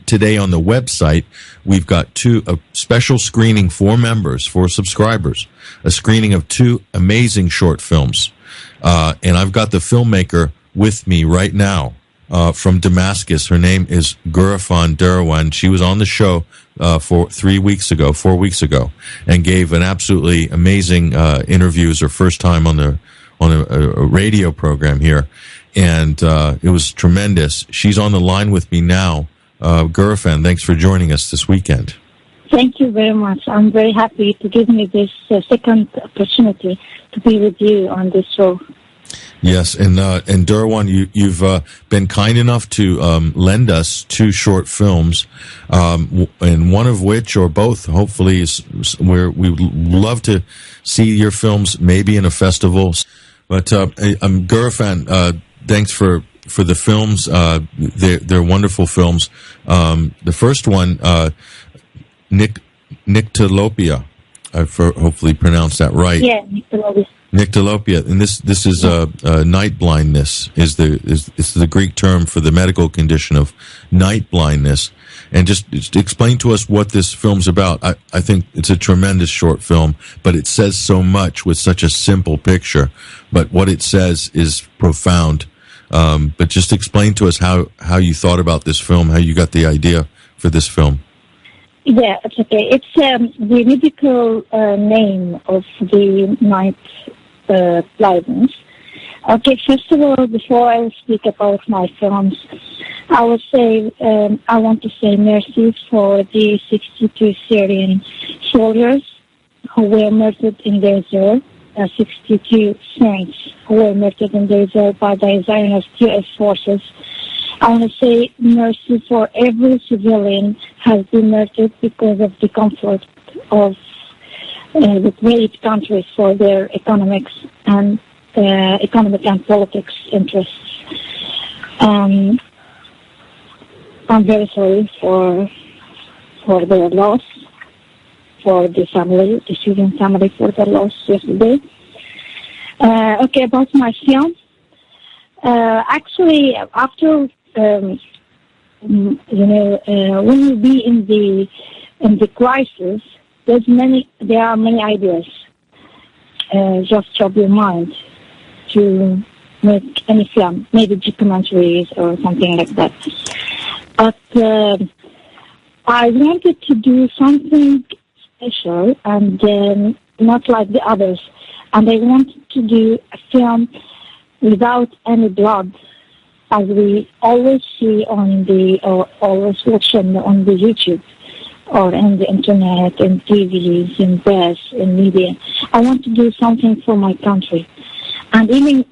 today on the website, we've got a special screening for members, for subscribers, a screening of 2 amazing short films. And I've got the filmmaker with me right now from Damascus. Her name is Ghoufran Derawan. She was on the show for 4 weeks ago, and gave an absolutely amazing interview. It was her first time on a radio program here, and it was tremendous. She's on the line with me now. Ghoufran, thanks for joining us this weekend. Thank you very much. I'm very happy to give me this second opportunity to be with you on this show. Yes, and Derawan, you've been kind enough to lend us 2 short films, and one of which, or both, hopefully, is where we would love to see your films, maybe in a festival. But Ghoufran, thanks for the films. They're wonderful films. The first one, Nyctalopia. I've hopefully pronounced that right. Yeah, Nyctalopia. Nyctalopia, and this is night blindness. Is the Greek term for the medical condition of night blindness? And just explain to us what this film's about. I think it's a tremendous short film, but it says so much with such a simple picture. But what it says is profound. But just explain to us how you thought about this film, how you got the idea for this film. Yeah, it's okay. It's the medical name of the night blindness. Okay, first of all, before I speak about my films, I want to say mercy for the 62 Syrian soldiers who were murdered in their zone, 62 saints who were murdered in their zone by the Zionist U.S. forces. I want to say mercy for every civilian has been murdered because of the comfort of the great countries for their economic and politics interests. I'm very sorry for their loss, for the Syrian family for their loss yesterday. Okay, about my film. Actually, after when you be in the crisis, there are many ideas. Just drop your mind to make any film, maybe documentaries or something like that. But I wanted to do something special and not like the others. And I wanted to do a film without any blood, as we always see or always watch on the YouTube or on the internet, in TVs, in press, in media. I want to do something for my country. And even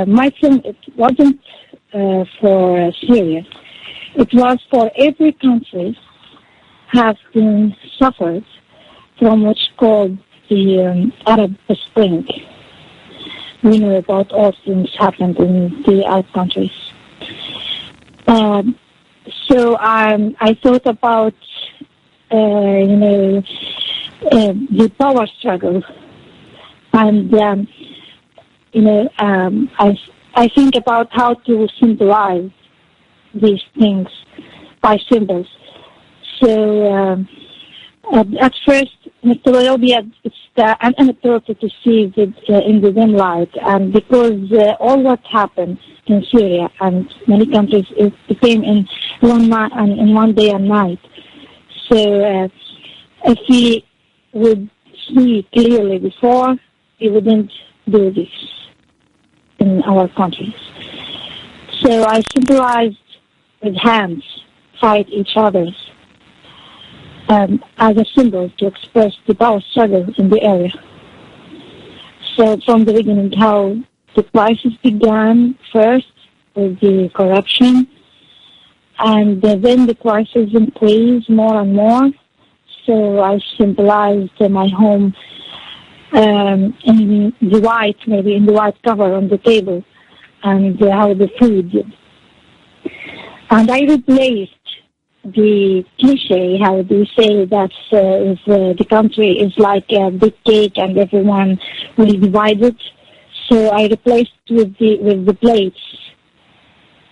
my film, it wasn't for Syria. It was for every country have been suffered from what's called the Arab Spring. We know about all things happened in the Arab countries. So I thought about, the power struggle. And, I think about how to symbolize these things by symbols. So at first, Nyctalopia, it's an anecdote to see in the dim light, and because all what happened in Syria and many countries, it became in one day and night. So if we would see clearly before, we wouldn't do this in our countries. So I symbolized with hands, fight each other's. As a symbol to express the power struggle in the area. So from the beginning, how the crisis began first with the corruption, and then the crisis increased more and more. So I symbolized my home in the white cover on the table, and how the food. And I replaced the cliche, how they say that if the country is like a big cake and everyone will divide it. So I replaced with the plates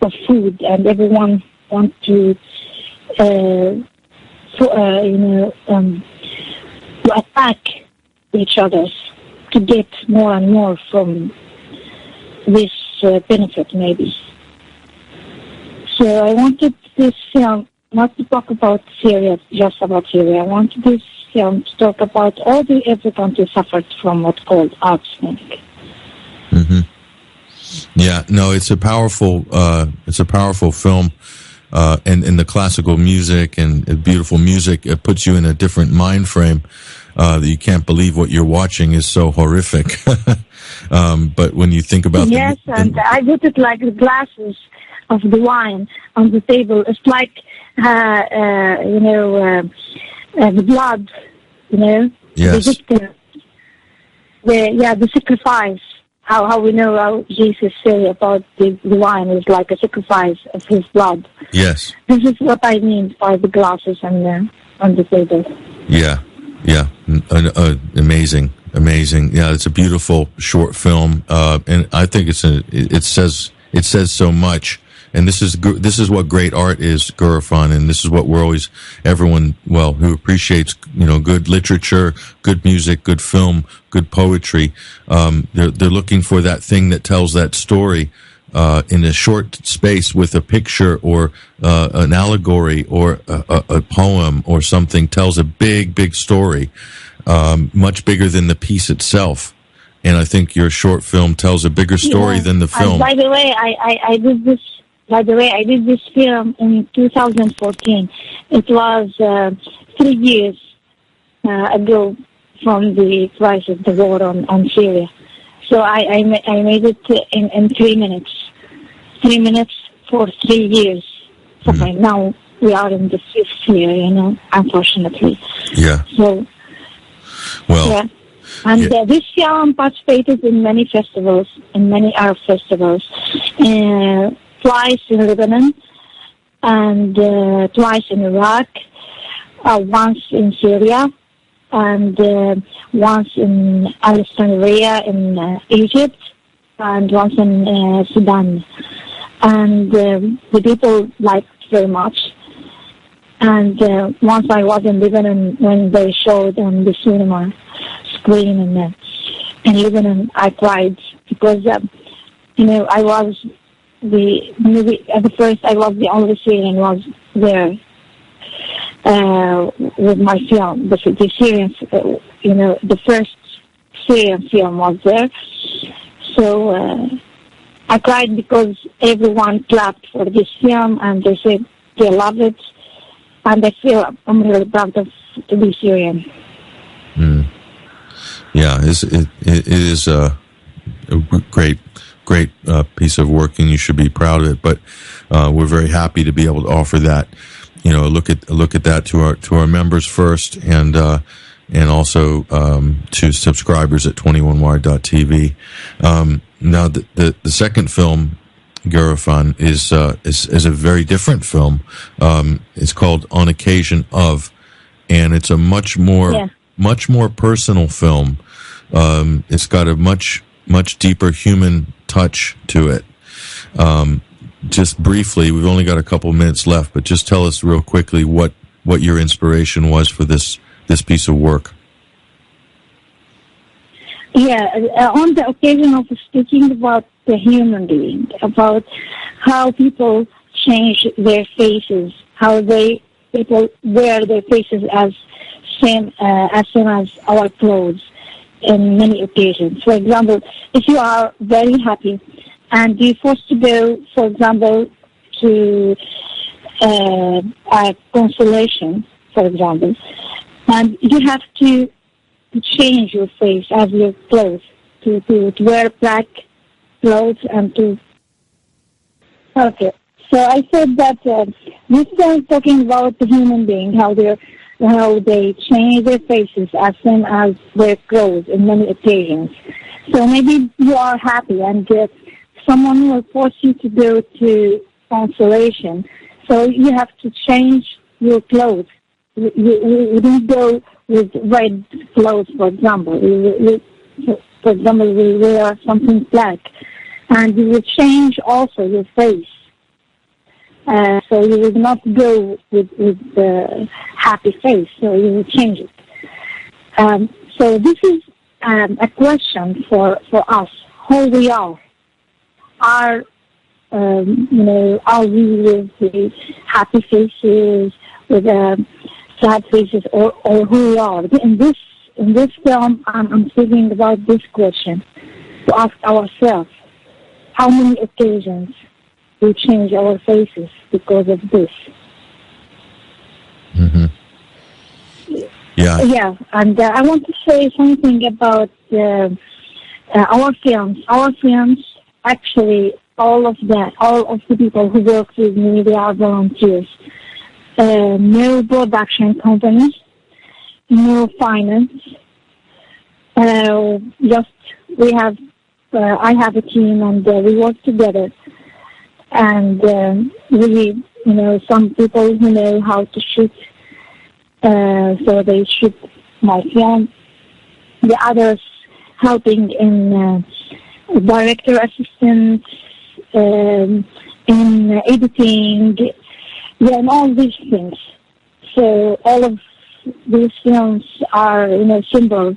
of food, and everyone want to to attack each other to get more and more from this benefit, maybe. So I wanted this film not to talk about Syria, just about Syria. I wanted this film to talk about every country suffered from what's called arsenic. Mm-hmm. Yeah, no, it's a powerful film, and the classical music and beautiful music, it puts you in a different mind frame. That you can't believe what you're watching is so horrific. But when you think about and I put it like the glasses of the wine on the table. It's like the blood, yes. the victim, the sacrifice. How we know how Jesus say about the wine is like a sacrifice of his blood. Yes. This is what I mean by the glasses on the table. Yeah. Amazing. Yeah, it's a beautiful short film, and I think it says so much. And this is what great art is, Ghoufran, and this is what everyone who appreciates good literature, good music, good film, good poetry. They're looking for that thing that tells that story in a short space with a picture or an allegory or a poem or something, tells a big story, much bigger than the piece itself. And I think your short film tells a bigger story than the film. By the way, I did this. By the way, I did this film in 2014. It was 3 years ago from the crisis, the war on Syria. So I made it in 3 minutes. 3 minutes for 3 years. So now we are in the 5th year, unfortunately. Yeah. So, well. Yeah. And this film participated in many festivals, in many art festivals. Twice in Lebanon, and twice in Iraq, once in Syria, and once in Alexandria in Egypt, and once in Sudan. And the people liked very much. And once I was in Lebanon when they showed on the cinema screen in Lebanon, I cried because, I was at the first I was the only Syrian was there with my film. The Syrian, the first Syrian film was there. So I cried because everyone clapped for this film and they said they love it, and I feel I'm really proud to be Syrian. Yeah, it is a great piece of work, and you should be proud of it. But we're very happy to be able to offer that. Look at that to our members first, and also to subscribers at 21wire.tv. Now, the second film, Ghoufran, is a very different film. It's called On Occasion Of, and it's a much more personal film. It's got a much deeper human touch to it. Just briefly, we've only got a couple minutes left, but just tell us real quickly what your inspiration was for this piece of work. Yeah, on the occasion of speaking about the human being, about how people change their faces, how people wear their faces as same as our clothes in many occasions. For example, if you are very happy and you're forced to go, for example, to a consolation, for example, and you have to change your face as your clothes, to wear black clothes and to... Okay, so I said that this is talking about the human being, how they change their faces as same as their clothes in many occasions. So maybe you are happy and someone will force you to go to consolation. So you have to change your clothes. You don't go with red clothes, for example. For example, we wear something black. And you will change also your face. So you would not go with the happy face, so you will change it. So this is a question for us, who we are. Are are we with the happy faces, with sad faces, or who we are? In this film, I'm thinking about this question to ask ourselves: how many occasions we change our faces because of this? Mm-hmm. Yeah. Yeah, and I want to say something about our films. Our films, actually, all of the people who work with me, they are volunteers. No production companies, no finance. Just I have a team, and we work together. And really, some people who know how to shoot. So they shoot my film. The others helping in director assistance, in editing, and all these things. So all of these films are, symbols.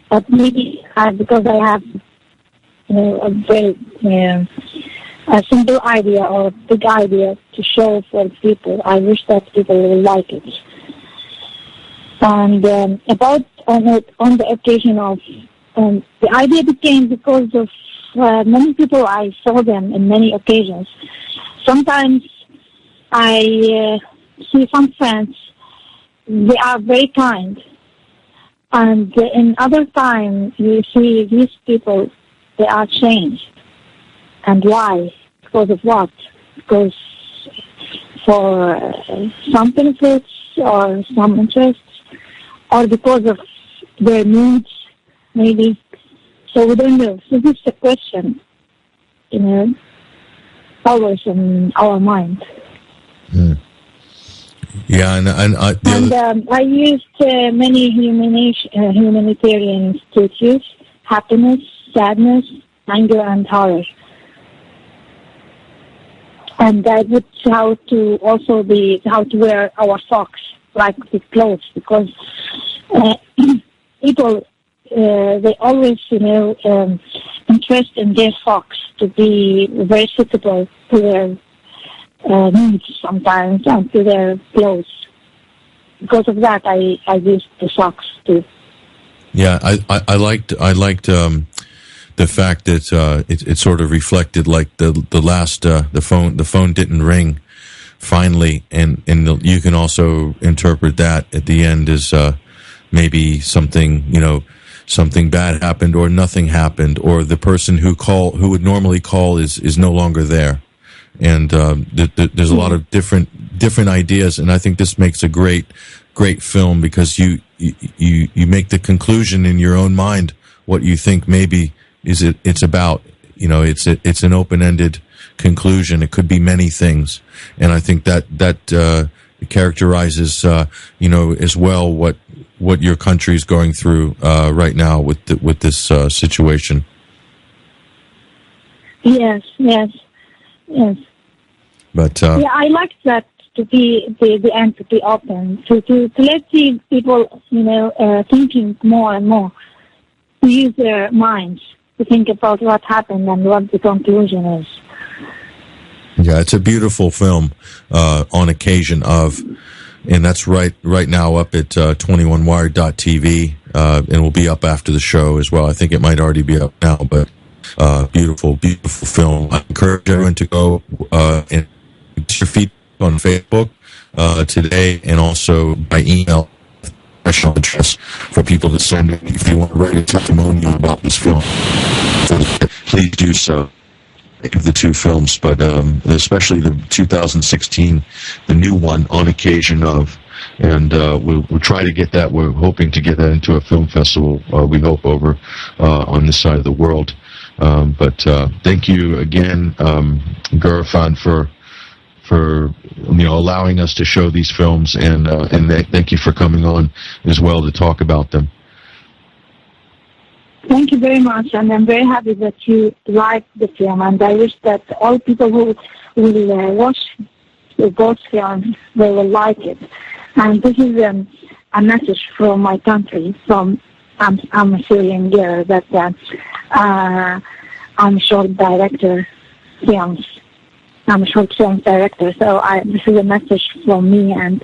But maybe because I have, a very a simple idea or a big idea to show for people, I wish that people will like it. And about on the occasion of the idea became because of many people. I saw them in many occasions. Sometimes I see some friends, they are very kind, and in other time you see these people, they are changed. And why? Because of what? Because for some benefits or some interests, or because of their needs, maybe. So we don't know. So this is a question, always in our mind. Mm. Yeah, and I used many humanitarian stages: happiness, sadness, anger, and horror. And I would how to wear our socks like with clothes, because people they always interest in their socks to be very suitable to their needs sometimes and to their clothes. Because of that, I used the socks too. Yeah, I liked the fact that it sort of reflected like the last the phone didn't ring finally, and you can also interpret that at the end as maybe something bad happened or nothing happened, or the person who would normally call is no longer there, and there's a lot of different ideas, and I think this makes a great film because you make the conclusion in your own mind what you think maybe it's about. It's an open-ended conclusion. It could be many things, and I think that characterizes as well what your country is going through right now with this situation. Yes. But I like that to be the end to be open to let the people thinking more and more, to use their minds to think about what happened and what the conclusion is. Yeah, it's a beautiful film on occasion of, and that's right now up at 21wired.tv, and will be up after the show as well. I think it might already be up now, but beautiful film. I encourage everyone to go and get your feedback on Facebook today, and also by email. Special address for people to send in if you want to write a testimonial about this film. Please do so. Of the two films, but especially the 2016, the new one, On Occasion Of, and we'll try to get that. We're hoping to get that into a film festival. We hope over on this side of the world. But thank you again, Ghoufran, for allowing us to show these films, and thank you for coming on as well to talk about them. Thank you very much, and I'm very happy that you like the film, and I wish that all people who will watch both films, they will like it. And this is a message from my country, I'm a Syrian girl, that I'm a short director films. I'm a short films director, so this is a message from me and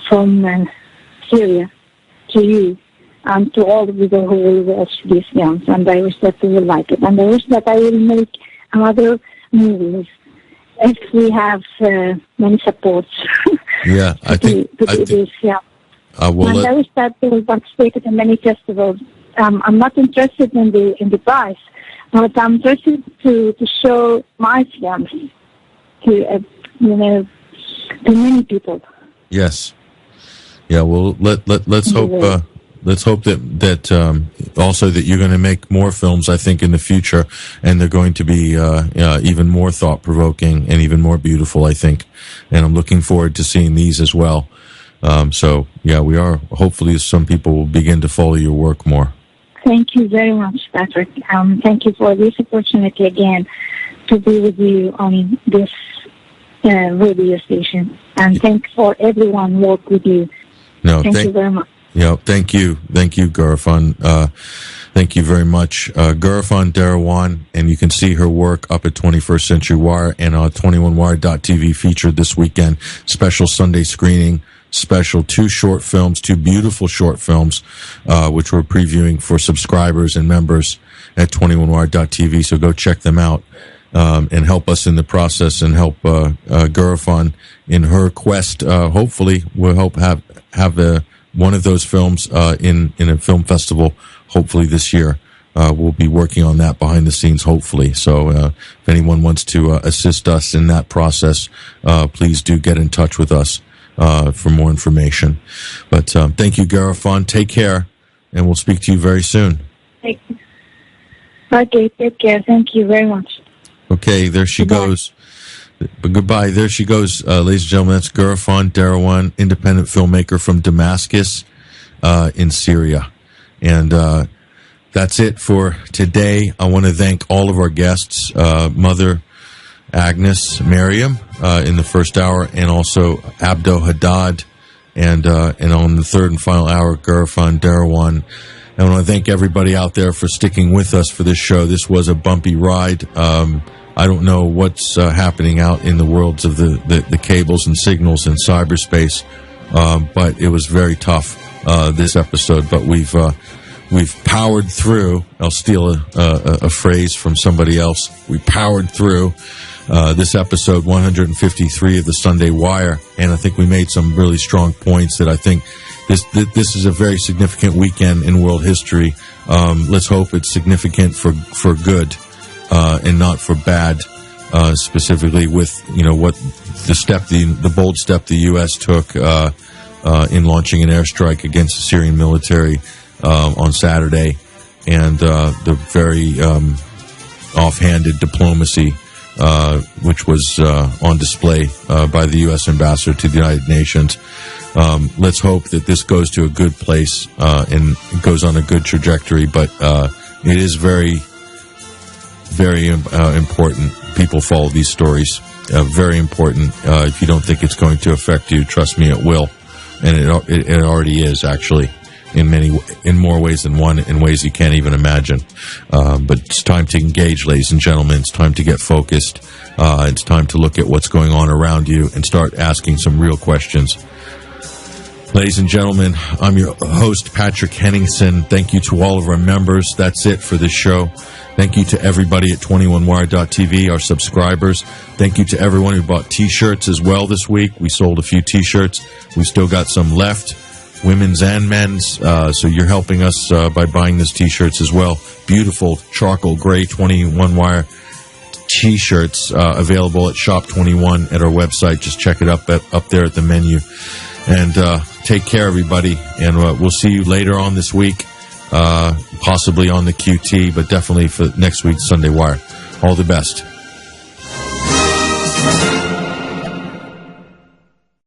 from Syria to you and to all the people who will watch these films, and I wish that you will like it. And I wish that I will make another movies if we have many supports. Yeah, I think. This film. I wish that they will participate in many festivals. I'm not interested in the prize, but I'm interested to show my films to many people. Yes. Yeah. Well, let's hope. Let's hope that also that you're going to make more films, I think, in the future, and they're going to be even more thought-provoking and even more beautiful, I think. And I'm looking forward to seeing these as well. So, yeah, we are. Hopefully some people will begin to follow your work more. Thank you very much, Patrick. Thank you for this opportunity again to be with you on this radio station. And thanks for everyone who worked with you. No, thank you very much. Yeah, thank you, Ghoufran. Thank you very much, Ghoufran Derawan, and you can see her work up at 21st Century Wire and on 21wire.tv featured this weekend. Special Sunday screening, special two beautiful short films, which we're previewing for subscribers and members at 21wire.tv. So go check them out and help us in the process and help Ghoufran in her quest. Hopefully, we'll help have one of those films in a film festival, hopefully this year. We'll be working on that behind the scenes, hopefully. So if anyone wants to assist us in that process, please do get in touch with us for more information. But thank you, Ghoufran. Take care, and we'll speak to you very soon. Thank you. Okay, take care. Thank you very much. Okay, there she goes. But goodbye. There she goes, ladies and gentlemen. That's Ghoufran Derawan, independent filmmaker from Damascus in Syria. And that's it for today. I want to thank all of our guests, Mother Agnes Miriam in the first hour, and also Abdo Haddad, and on the third and final hour, Ghoufran Derawan. I want to thank everybody out there for sticking with us for this show. This was a bumpy ride. I don't know what's happening out in the worlds of the cables and signals in cyberspace, but it was very tough this episode. But we've powered through. I'll steal a phrase from somebody else. We powered through this episode 153 of the Sunday Wire, and I think we made some really strong points that I think this is a very significant weekend in world history. Let's hope it's significant for good. And not for bad, specifically with what the bold step the U.S. took in launching an airstrike against the Syrian military on Saturday, and the very offhanded diplomacy which was on display by the U.S. ambassador to the United Nations. Let's hope that this goes to a good place and goes on a good trajectory. But it is very important. People follow these stories. Very important. If you don't think it's going to affect you, trust me, it will, and it already is actually in more ways than one, in ways you can't even imagine. But it's time to engage, ladies and gentlemen. It's time to get focused. It's time to look at what's going on around you and start asking some real questions. Ladies and gentlemen, I'm your host, Patrick Henningsen. Thank you to all of our members. That's it for this show. Thank you to everybody at 21wire.tv, our subscribers. Thank you to everyone who bought T-shirts as well this week. We sold a few T-shirts. We've still got some left, women's and men's. So you're helping us by buying these T-shirts as well. Beautiful charcoal gray 21wire T-shirts available at Shop 21 at our website. Just check it up there at the menu. And take care, everybody. And we'll see you later on this week. Possibly on the QT, but definitely for next week's Sunday Wire. All the best.